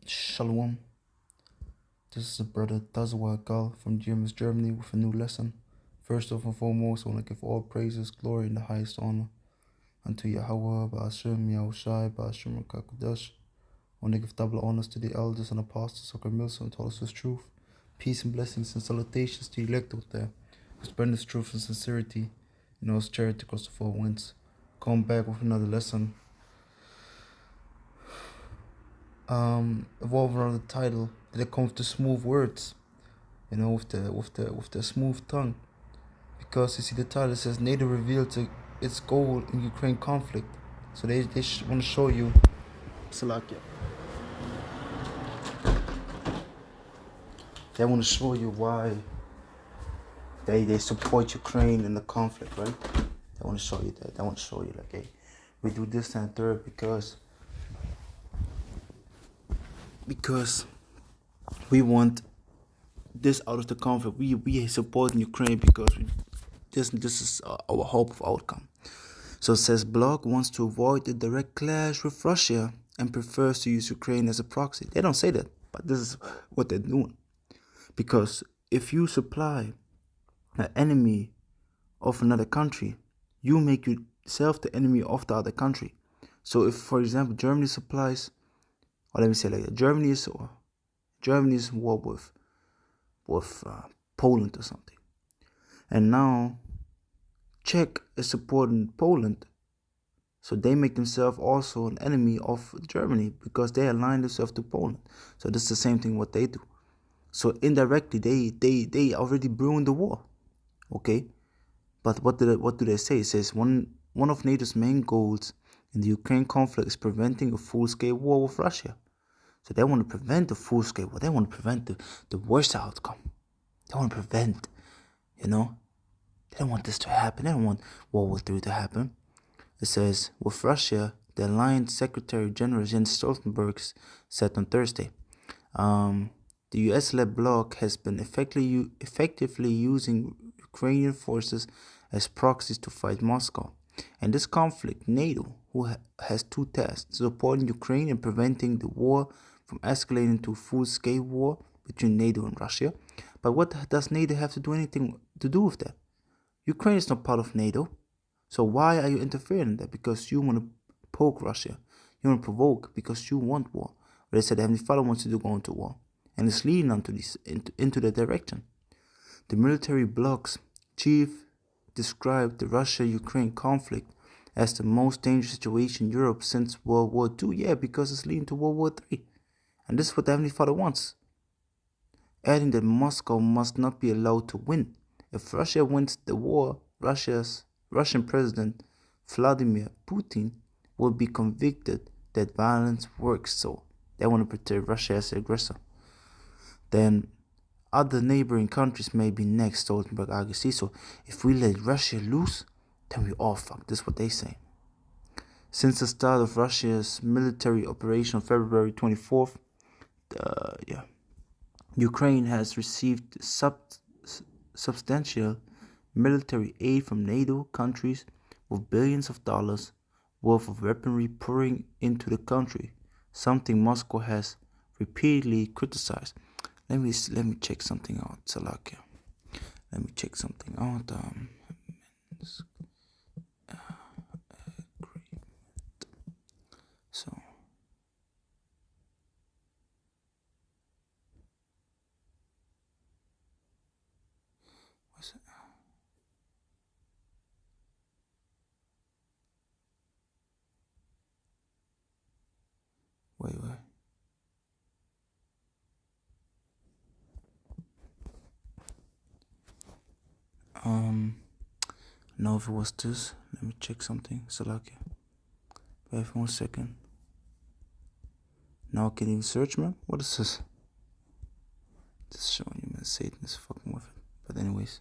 Shalom. This is brother Tazwa Gal from GMS Germany with a new lesson. First off and foremost, I want to give all praises, glory, and the highest honor unto Yahweh, Ba'ashem, Yahushai, Ba'ashem, Rakakudash. I want to give double honors to the elders and apostles of Milson and told us his truth. Peace and blessings and salutations to the elect out there who spread his truth and sincerity in his charity across the four winds. Come back with another lesson. Evolve around the title. Did it come with the smooth words? With the smooth tongue. Because you see the title says NATO revealed its goal in Ukraine conflict. So they want to show you Salakia. They want to show you why they support Ukraine in the conflict, right? They want to show you that. They want to show you like, hey, we do this and third because we want this out of the conflict. We support Ukraine because this is our hope of outcome. So it says Bloc wants to avoid a direct clash with Russia and prefers to use Ukraine as a proxy. They don't say that, but this is what they're doing. Because if you supply an enemy of another country, you make yourself the enemy of the other country. So if, for example, Germany supplies, or let me say like that, Germany is in war with Poland or something, and now Czech is supporting Poland, so they make themselves also an enemy of Germany because they align themselves to Poland. So this is the same thing what they do. So indirectly they already brewing the war, okay? But what do they say? It says one of NATO's main goals in the Ukraine conflict is preventing a full-scale war with Russia. So they want to prevent the full-scale war. They want to prevent the worst outcome. They want to prevent, They don't want this to happen. They don't want World War III to happen. It says, with Russia, the Alliance Secretary General Jens Stoltenberg said on Thursday, the US-led bloc has been effectively using Ukrainian forces as proxies to fight Moscow. In this conflict, NATO, who has two tasks, supporting Ukraine and preventing the war from escalating to a full-scale war between NATO and Russia. But what does NATO have to do anything to do with that? Ukraine is not part of NATO. So why are you interfering in that? Because you want to poke Russia. You want to provoke because you want war. But they said the Heavenly Father wants you to go into war. And it's leading onto into that direction. The military bloc's chief described the Russia-Ukraine conflict as the most dangerous situation in Europe since World War II. Yeah, because it's leading to World War III. And this is what the Heavenly Father wants. Adding that Moscow must not be allowed to win. If Russia wins the war, Russian President Vladimir Putin will be convicted that violence works. So they want to portray Russia as the aggressor. Then other neighboring countries may be next, Stoltenberg argues. So if we let Russia loose, then we all fucked. This is what they say. Since the start of Russia's military operation on February 24th, Ukraine has received substantial military aid from NATO countries with billions of dollars worth of weaponry pouring into the country, something Moscow has repeatedly criticized. Let me check something out, Salakia. Let me check something out. So. What's it? Wait. Know if it was this. Let me check something. Salakia. Wait for 1 second. Now I can even search, man. What is this? Just showing you, man. Satan is fucking with it. But anyways.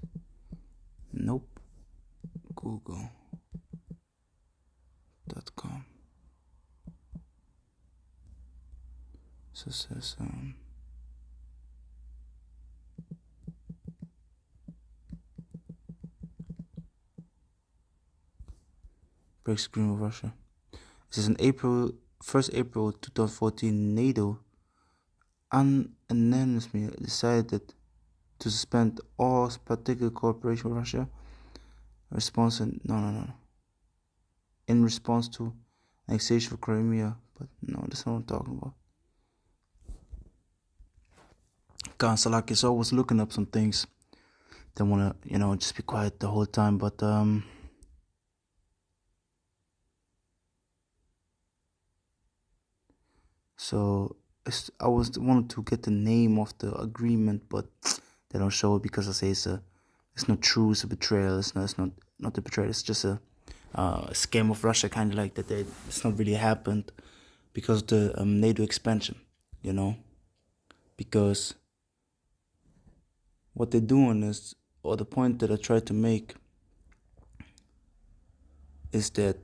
Nope. Google.com. So it says, breaks agreement with Russia. It says in 1st April 2014, NATO unanimously decided to suspend all particular cooperation with Russia. Response in response to annexation of Crimea, but no, that's not what I'm talking about. Kansalakis always looking up some things. They wanna, just be quiet the whole time, but so I wanted to get the name of the agreement, but they don't show it because I say it's not true. It's a betrayal. It's not a betrayal. It's just a scam of Russia, kind of like that. It's not really happened because of the NATO expansion, because what they're doing is, or the point that I tried to make is that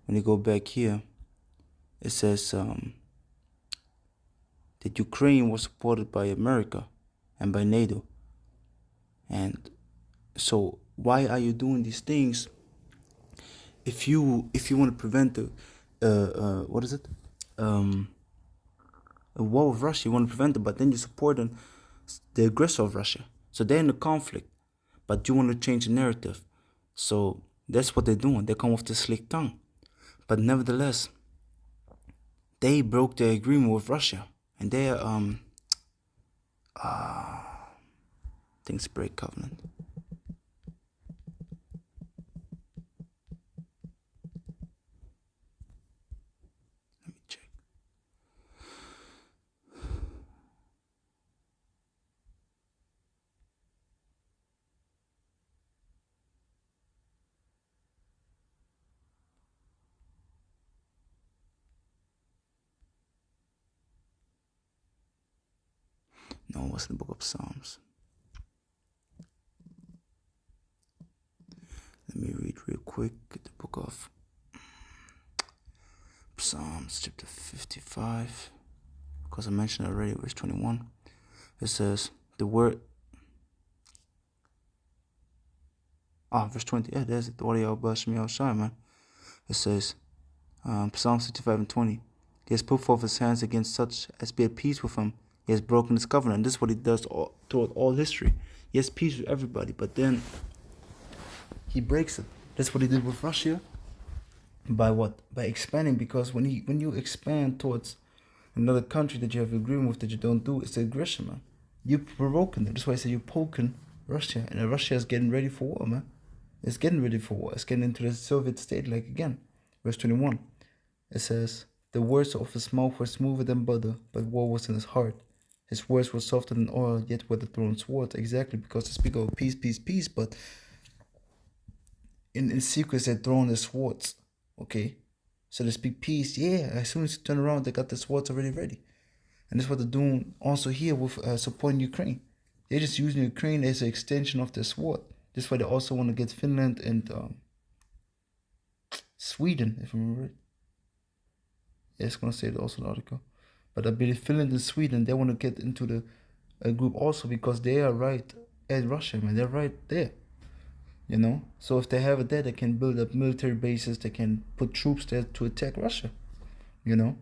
when you go back here, it says that Ukraine was supported by America and by NATO. And so why are you doing these things if you want to prevent a war with Russia? You want to prevent it, but then you support the aggressor of Russia. So they're in a conflict, but you want to change the narrative. So that's what they're doing. They come with the slick tongue. But nevertheless, they broke their agreement with Russia. And they things break covenant. Let me check. No, it wasn't the book of Psalms. Let me read real quick the book of Psalms, chapter 55, because I mentioned it already, verse 21. It says, the word, verse 20, yeah, there's it, man. It says, Psalm 65 and 20, he has put forth his hands against such as be at peace with him. He has broken his covenant. This is what he does throughout all history. He has peace with everybody, but then he breaks it. That's what he did with Russia. By what? By expanding, because when you expand towards another country that you have agreement with that you don't do, it's aggression, man. You're provoking them. That's why I say you're poking Russia, and Russia is getting ready for war, man. It's getting ready for war. It's getting into the Soviet state, like again. Verse 21. It says, the words of his mouth were smoother than butter, but war was in his heart. His words were softer than oil, yet were the thrown swords. Exactly, because they speak of peace, peace, peace, but in secret they're throwing the swords. Okay? So they speak peace. Yeah, as soon as you turn around, they got the swords already ready. And that's what they're doing also here with supporting Ukraine. They're just using Ukraine as an extension of their sword. That's why they also want to get Finland and Sweden, if I remember right. Yeah, it's going to say it also in the article. But I believe Finland and Sweden, they want to get into the group also because they are right at Russia, man. They're right there. So if they have it there, they can build up military bases. They can put troops there to attack Russia. It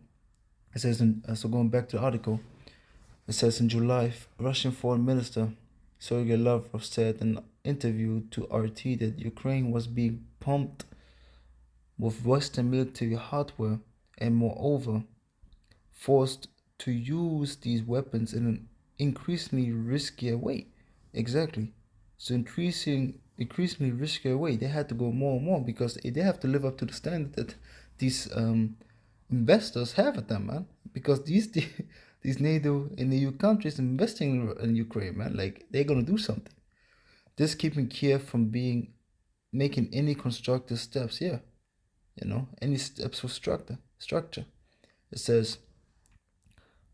says so going back to the article, it says in July, Russian Foreign Minister Sergei Lavrov said in an interview to RT that Ukraine was being pumped with Western military hardware and moreover forced to use these weapons in an increasingly riskier way. Exactly. So increasingly riskier way. They had to go more and more because they have to live up to the standard that these investors have at them, man. Because these NATO and EU countries investing in Ukraine, man, like they're gonna do something. Just keeping Kiev from making any constructive steps here. Any steps for structure. It says,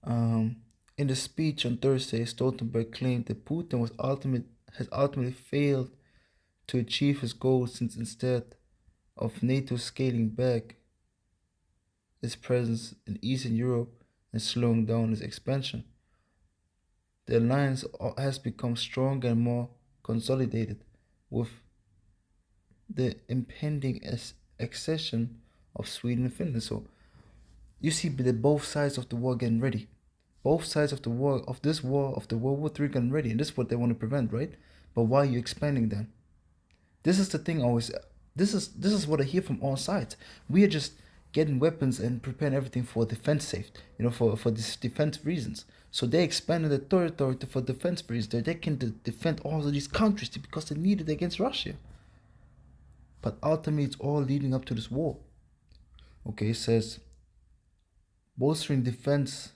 in the speech on Thursday, Stoltenberg claimed that Putin has ultimately failed to achieve his goals since instead of NATO scaling back its presence in Eastern Europe and slowing down its expansion, the alliance has become stronger and more consolidated with the impending accession of Sweden and Finland. So you see that both sides of the war getting ready. Both sides of the war, of this war, of the World War III getting ready, and this is what they want to prevent, right? But why are you expanding then? This is the thing. Always, this is what I hear from all sides. We are just getting weapons and preparing everything for defense safe, for this defense reasons. So they expanded the territory for defense reasons. They can defend all of these countries because they need it against Russia. But ultimately, it's all leading up to this war. Okay, it says bolstering defense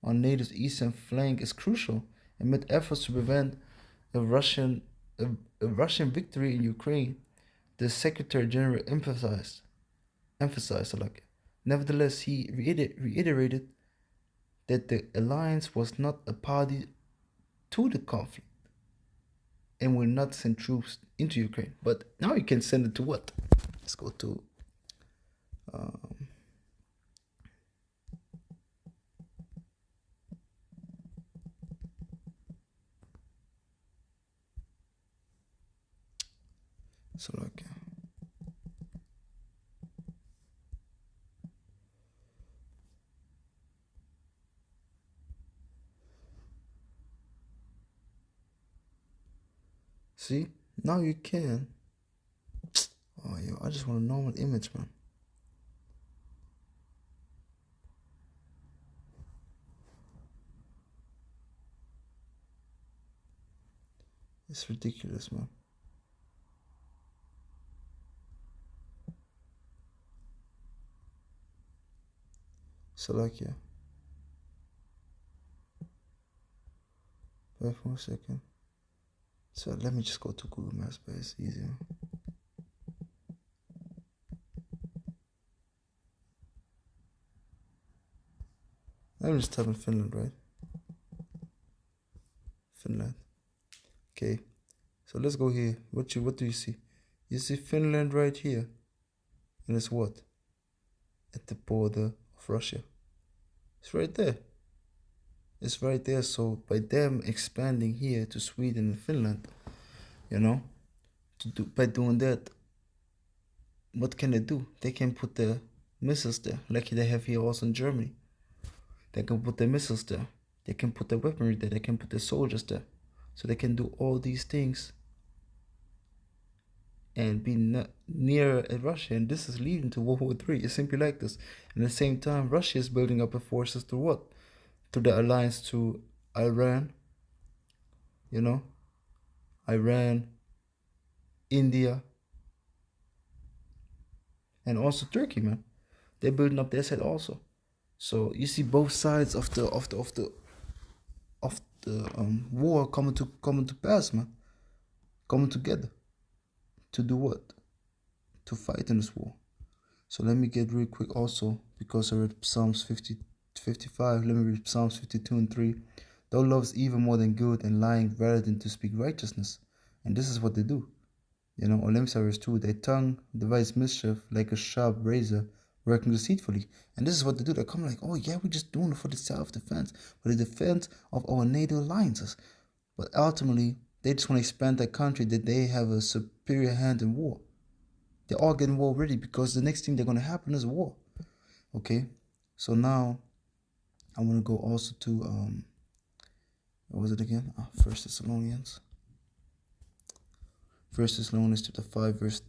on NATO's eastern flank is crucial amid efforts to prevent a Russian a Russian victory in Ukraine. The Secretary General emphasized like. Nevertheless, he reiterated that the alliance was not a party to the conflict and will not send troops into Ukraine. But now you can send it to what? Let's go to Slovakia. See, now you can. Oh, yo, I just want a normal image, man. It's ridiculous, man. Slovakia. Wait for a second. So let me just go to Google Maps, but it's easier. Let me just type in Finland, right? Finland. Okay. So let's go here. What do you see? You see Finland right here. And it's what? At the border of Russia. It's right there. It's right there. So by them expanding here to Sweden and Finland, by doing that, what can they do? They can put the missiles there, like they have here also in Germany. They can put the missiles there. They can put the weaponry there. They can put the soldiers there. So they can do all these things and be near Russia. And this is leading to World War III. It's simply like this. And at the same time, Russia is building up its forces through what? Through the alliance to Iran, Iran, India, and also Turkey, man. They're building up their side also. So you see both sides of the war coming to pass, man. Coming together. To do what? To fight in this war. So let me get real quick also, because I read Psalms 55. Let me read Psalms 52 and 3. Thou loves evil more than good, and lying rather than to speak righteousness. And this is what they do. Or let me say verse 2. Their tongue devises mischief like a sharp razor, working deceitfully. And this is what they do. They come like, oh yeah, we're just doing it for the self-defense, for the defense of our NATO alliances. But ultimately, they just want to expand their country, that they have a superior hand in war. They're all getting war ready because the next thing they're going to happen is war. Okay? So now, I want to go also to, what was it again? 1 Thessalonians. 1 Thessalonians chapter 5, verse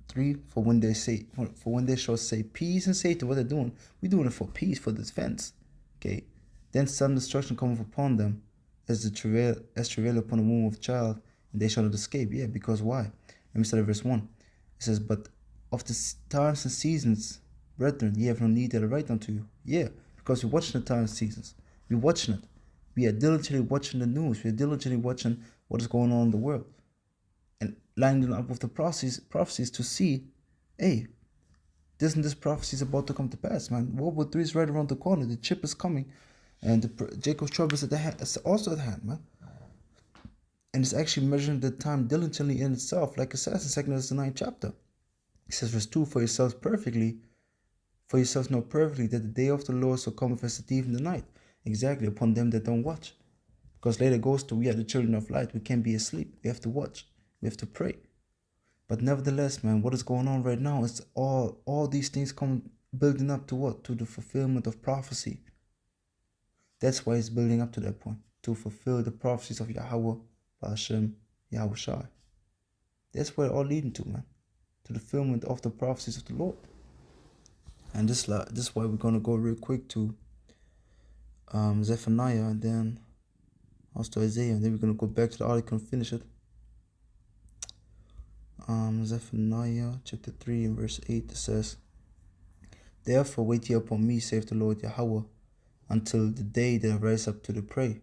3. For when they shall say peace and safety, what they're doing, we're doing it for peace, for defense. Okay? Then some destruction cometh upon them, as travail upon a womb of child, and they shall not escape. Yeah, because why? Let me start at verse 1. It says, but of the times and seasons, brethren, ye have no need that I write unto you. Yeah, because we're watching the times and seasons. We're watching it. We are diligently watching the news. We are diligently watching what is going on in the world. And lining up with the prophecies to see, hey, this prophecy is about to come to pass, man. World War III is right around the corner. The chip is coming. And Jacob's trouble is also at hand, man. And it's actually measuring the time diligently in itself, like it says in 2 Thessalonians 9 chapter. It says, verse 2, for yourselves know perfectly that the day of the Lord shall come as a thief in the night. Exactly, upon them that don't watch. Because later goes to, we are the children of light. We can't be asleep. We have to watch. We have to pray. But nevertheless, man, what is going on right now is all these things come building up to what? To the fulfillment of prophecy. That's why it's building up to that point, to fulfill the prophecies of Yahweh, Hashem, Yahweh Shai. That's where it all leading to, man. To the fulfillment of the prophecies of the Lord. And this is why we're going to go real quick to Zephaniah, and then also Isaiah, and then we're going to go back to the article and finish it. Zephaniah chapter 3 and verse 8, it says, "Therefore wait ye upon me, saith the Lord Yahweh, until the day that I rise up to the prey.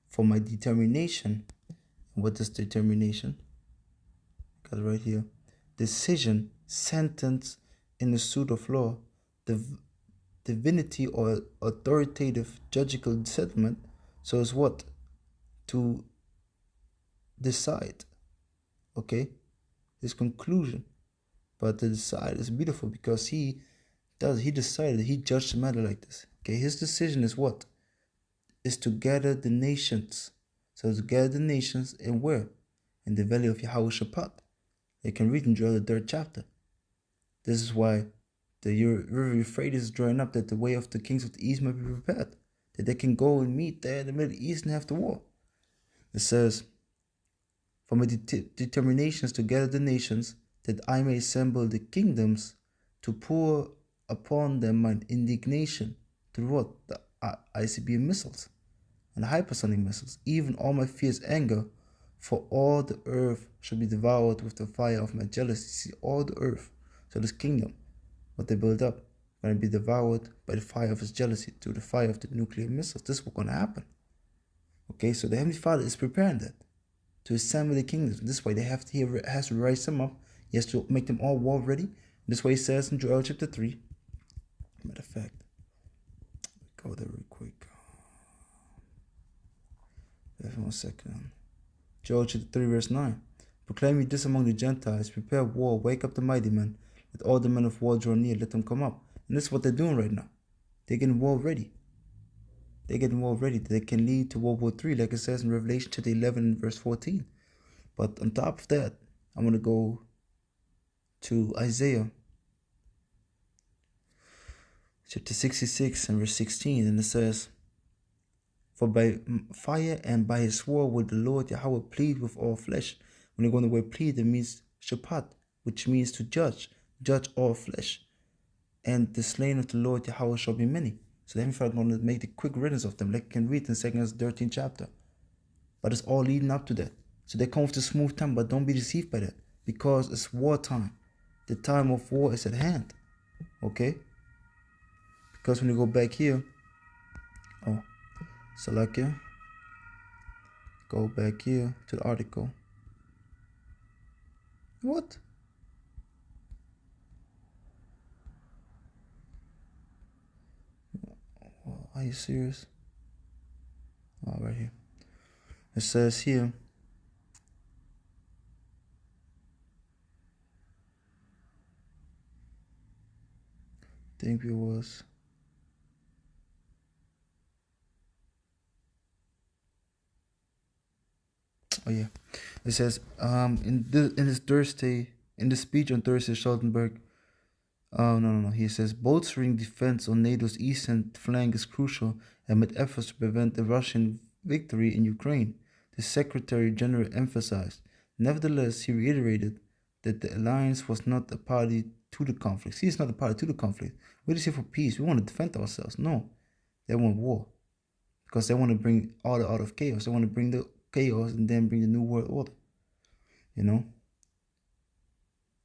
For my determination," what is determination? Got it right here. Decision, sentence in a suit of law, divinity or authoritative judicial settlement. So it's what? To decide. Okay? His conclusion. But to decide is beautiful because he decided, he judged the matter like this. Okay, his decision is what? Is to gather the nations. So to gather the nations in where? In the valley of Yehoshaphat. You can read in Joel the 3rd chapter. This is why the river Euphrates is drying up, that the way of the kings of the east might be prepared, that they can go and meet there in the Middle East and have the war. It says, "For my determinations to gather the nations, that I may assemble the kingdoms, to pour upon them my indignation," through what? The ICBM missiles and the hypersonic missiles, "even all my fierce anger, for all the earth shall be devoured with the fire of my jealousy." See, all the earth, so this kingdom, what they build up, going to be devoured by the fire of his jealousy, through the fire of the nuclear missiles. This is what's going to happen. Okay, so the Heavenly Father is preparing that, to assemble the kingdoms. This way he has to rise them up. He has to make them all war ready. This way he says in Joel chapter 3. Matter of fact, go there real quick. Wait 1 second. Joel chapter 3 verse 9. "Proclaim ye this among the Gentiles, prepare war, wake up the mighty men, let all the men of war draw near, let them come up." And this is what they're doing right now. They're getting war ready. They're getting war ready. They can lead to World War III, like it says in Revelation chapter 11 and verse 14. But on top of that, I'm going to go to Isaiah chapter 66 and verse 16, and it says, "For by fire and by his sword will the Lord Yahweh plead with all flesh." When you go on the word plead, it means shapat, which means to judge all flesh. "And the slain of the Lord Yahweh shall be many." So the Heavenly Father is going to make the quick riddance of them, like you can read in 2 13th chapter. But it's all leading up to that. So they come with a smooth time, but don't be deceived by that, because it's wartime. The time of war is at hand. Okay? Because when you go back here, Salakia, go back here to the article. What? Are you serious? Oh, right here. It says here, I think it was, oh yeah, it says in the speech on Thursday, Stoltenberg, no. He says bolstering defense on NATO's eastern flank is crucial amid efforts to prevent the Russian victory in Ukraine, the Secretary General emphasized. Nevertheless, he reiterated that the alliance was not a party to the conflict. See, it's not a party to the conflict. We're just here for peace. We want to defend ourselves. No, they want war, because they want to bring order out of chaos. They want to bring the chaos and then bring the new world order. You know.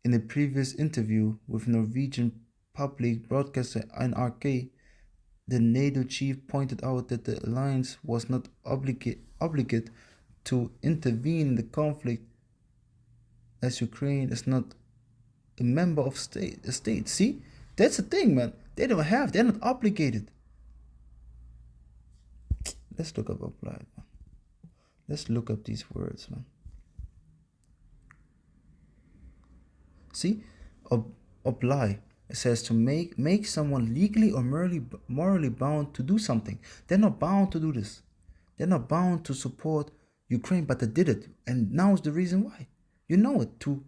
In a previous interview with Norwegian public broadcaster NRK, the NATO chief pointed out that the alliance was not obligated to intervene in the conflict, as Ukraine is not a member of a state. See, that's the thing, man. They're not obligated. Let's look up applied, man. Let's look up these words, man. See, oblige. It says to make someone legally or morally bound to do something. They're not bound to do this. They're not bound to support Ukraine, but they did it. And now is the reason why. You know it, to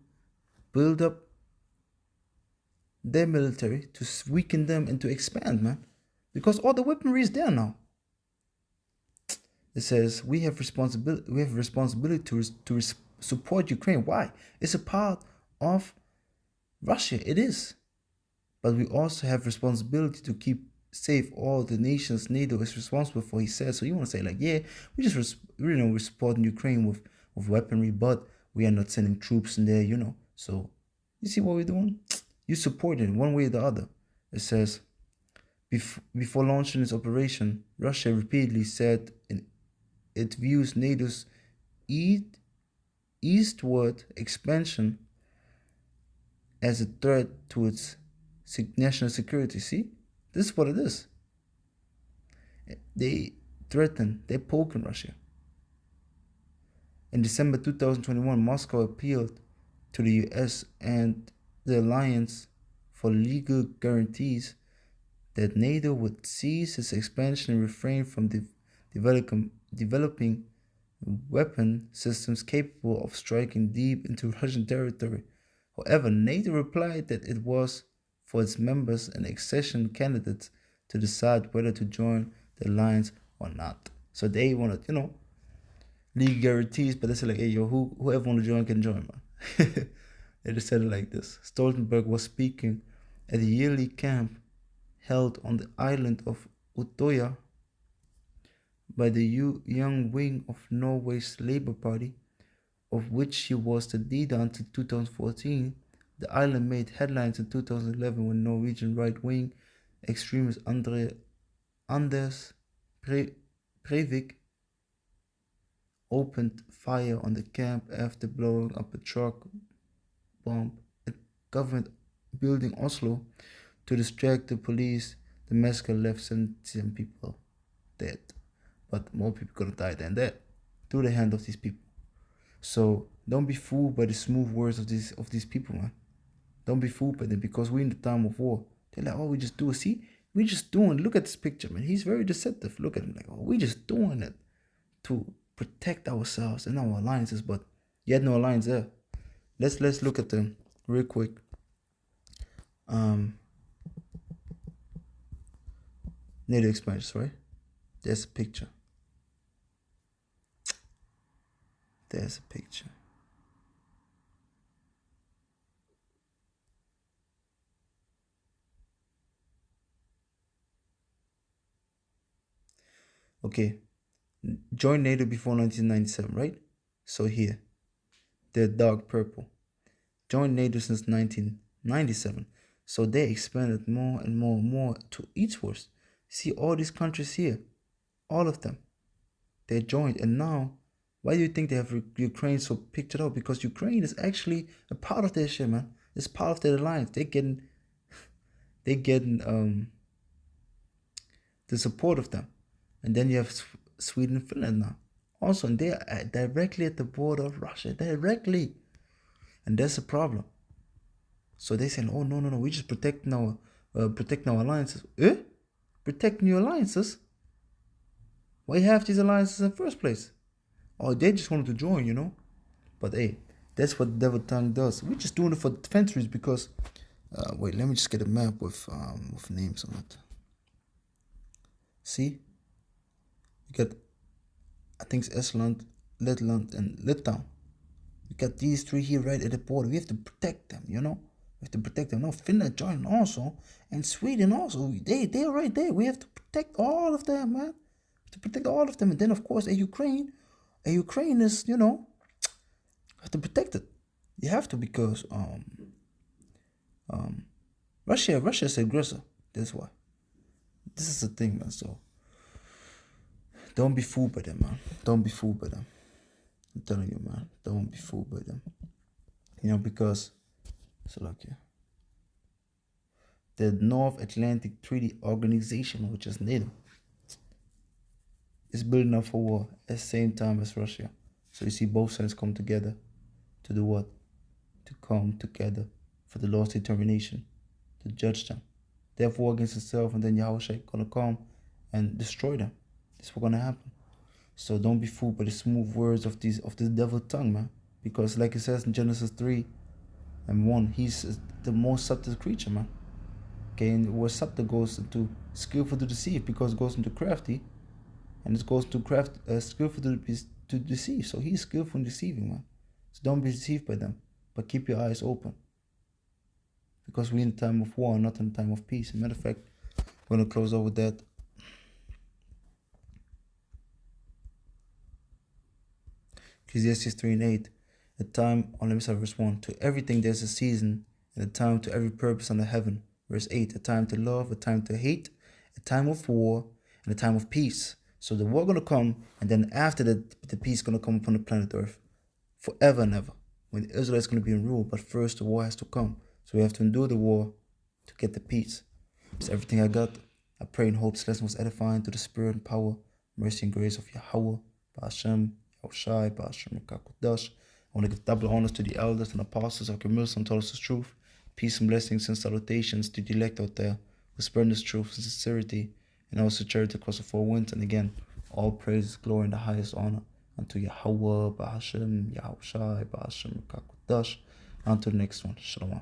build up their military, to weaken them and to expand, man. Because all the weaponry is there now. It says we have responsibility. We have a responsibility to support Ukraine. Why? It's a part of Russia. It is, but we also have responsibility to keep safe all the nations NATO is responsible for. He says. So you want to say like, yeah, we just we're supporting Ukraine with weaponry, but we are not sending troops in there. So you see what we're doing? You support it one way or the other. It says. Before launching its operation, Russia repeatedly said it views NATO's eastward expansion as a threat to its national security. See, this is what it is. They they're poking Russia. In December 2021, Moscow appealed to the US and the alliance for legal guarantees that NATO would cease its expansion and refrain from developing weapon systems capable of striking deep into Russian territory. However, NATO replied that it was for its members and accession candidates to decide whether to join the alliance or not. So they wanted, legal guarantees, but they said like, hey, yo, whoever want to join can join, man. They just said it like this. Stoltenberg was speaking at a yearly camp held on the island of Utøya by the young wing of Norway's Labour Party, of which he was the leader until 2014. The island made headlines in 2011 when Norwegian right-wing extremist Anders Breivik opened fire on the camp after blowing up a truck bomb at government building Oslo. To distract the police, the massacre left 17 people dead, but more people gonna die than that through the hand of these people. So don't be fooled by the smooth words of these people, man. Don't be fooled by them, because we're in the time of war. They're like, oh, we just do it. See, we just doing. Look at this picture, man. He's very deceptive. Look at him, like, oh, we just doing it to protect ourselves and our alliances, but yet no alliance there. Let's look at them real quick. NATO expansion, right? There's a picture. There's a picture. Okay. Joined NATO before 1997, right? So here. They're dark purple. Joined NATO since 1997. So they expanded more and more and more to eastwards. See all these countries here, all of them, they joined. And now, why do you think they have Ukraine so pictured out? Because Ukraine is actually a part of their shit, man. It's part of their alliance. They getting the support of them. And then you have Sweden and Finland now. Also, and they are directly at the border of Russia, directly. And that's a problem. So they say, oh, no, we just protecting our alliances. Protecting your alliances? Why have these alliances in the first place? Oh, they just wanted to join, But hey, that's what Devil Tongue does. We're just doing it for defense reasons because... wait, let me just get a map with names on it. See? You got, I think it's Estland, Letland, and Litauen. We got these three here right at the border. We have to protect them, We have to protect them. No, Finland joined also, and Sweden also. They're right there. We have to protect all of them, man. We have to protect all of them. And then, of course, Ukraine is, have to protect it. You have to, because Russia is the aggressor. That's why. This is the thing, man. So don't be fooled by them, man. Don't be fooled by them. I'm telling you, man. Don't be fooled by them. Because so look here. The North Atlantic Treaty Organization, which is NATO, is building up for war at the same time as Russia. So you see both sides come together to do what? To come together for the Lord's determination, to judge them. They have war against themselves, and then Yahushua gonna come and destroy them. That's what's gonna happen. So don't be fooled by the smooth words of this devil tongue, man. Because like it says in Genesis 3:1, he's the most subtle creature, man. Okay, and where subtle goes into skillful to deceive, because it goes into crafty. And it goes to craft skillful to deceive. So he's skillful in deceiving, man. So don't be deceived by them, but keep your eyes open. Because we're in a time of war, not in a time of peace. As a matter of fact, we're going to close out with that. Ecclesiastes 3:8. A time, let me start verse 1. To everything there's a season, and a time to every purpose under heaven. Verse 8. A time to love, a time to hate, a time of war, and a time of peace. So the war going to come, and then after that, the peace going to come upon the planet Earth. Forever and ever. When Israel is going to be in rule, but first the war has to come. So we have to endure the war to get the peace. It's everything I got. I pray and hope this lesson was edifying to the spirit and power, mercy and grace of Yahweh, Ba'ashem, Yahushai, Ba'ashem, Rakakudash. I want to give double honors to the elders and apostles of Camillus and told us the truth. Peace and blessings and salutations to the elect out there who spread this truth and sincerity and also charity across the four winds. And again, all praise, glory, and the highest honor unto Yahweh, Ba'ashem, Yahushai, Ba'ashem, Rakakudash. On to the next one. Shalom.